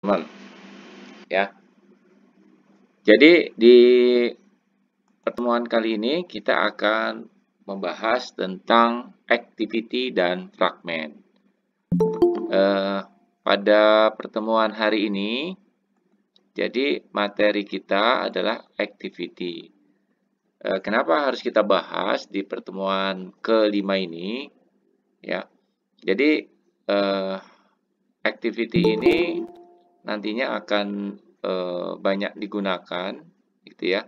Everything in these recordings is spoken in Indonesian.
teman ya. Jadi di pertemuan kali ini kita akan membahas tentang activity dan fragment. Pada pertemuan hari ini, jadi materi kita adalah activity. Kenapa harus kita bahas di pertemuan kelima ini? Ya, jadi activity ini nantinya akan banyak digunakan, gitu ya.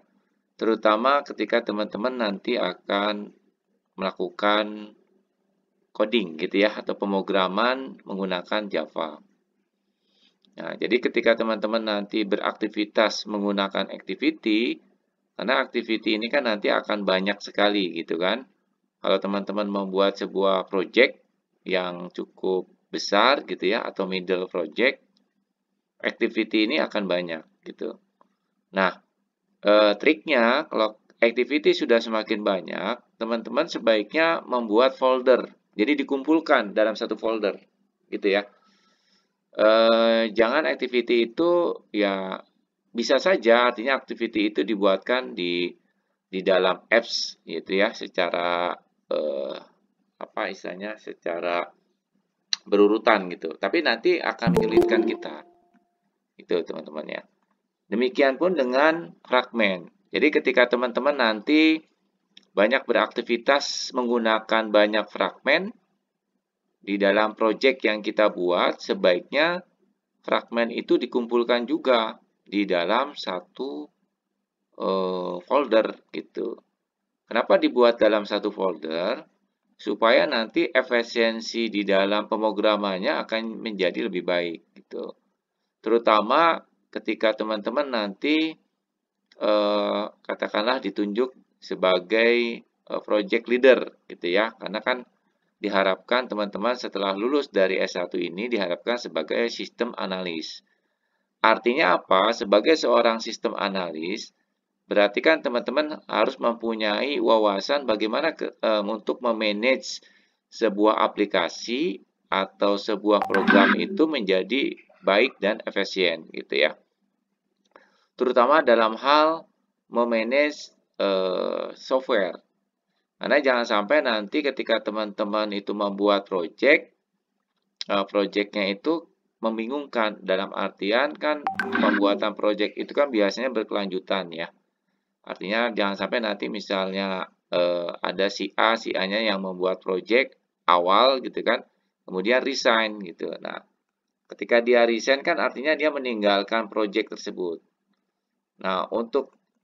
Terutama ketika teman-teman nanti akan melakukan coding gitu ya atau pemrograman menggunakan Java. Nah, jadi ketika teman-teman nanti beraktivitas menggunakan activity, karena activity ini kan nanti akan banyak sekali gitu kan. Kalau teman-teman membuat sebuah project yang cukup besar gitu ya atau middle project, activity ini akan banyak gitu. Nah, triknya kalau activity sudah semakin banyak, teman-teman sebaiknya membuat folder. Jadi dikumpulkan dalam satu folder, gitu ya. Jangan activity itu ya bisa saja, artinya activity itu dibuatkan di dalam apps, gitu ya, secara apa istilahnya, secara berurutan gitu. Tapi nanti akan menyulitkan kita, itu teman-teman ya. Demikian pun dengan fragmen. Jadi ketika teman-teman nanti banyak beraktivitas menggunakan banyak fragmen di dalam project yang kita buat, sebaiknya fragmen itu dikumpulkan juga di dalam satu folder gitu. Kenapa dibuat dalam satu folder? Supaya nanti efisiensi di dalam pemrogramannya akan menjadi lebih baik gitu. Terutama ketika teman-teman nanti katakanlah ditunjuk sebagai project leader gitu ya. Karena kan diharapkan teman-teman setelah lulus dari S1 ini diharapkan sebagai sistem analis. Artinya apa? Sebagai seorang sistem analis, berarti kan teman-teman harus mempunyai wawasan bagaimana untuk memanage sebuah aplikasi atau sebuah program itu menjadi baik dan efisien gitu ya. Terutama dalam hal memanage software. Karena jangan sampai nanti ketika teman-teman itu membuat project, projectnya itu membingungkan. Dalam artian kan pembuatan project itu kan biasanya berkelanjutan ya. Artinya jangan sampai nanti misalnya ada si A, si A-nya yang membuat project awal gitu kan, kemudian resign gitu. Nah, ketika dia resign kan artinya dia meninggalkan project tersebut. Nah, untuk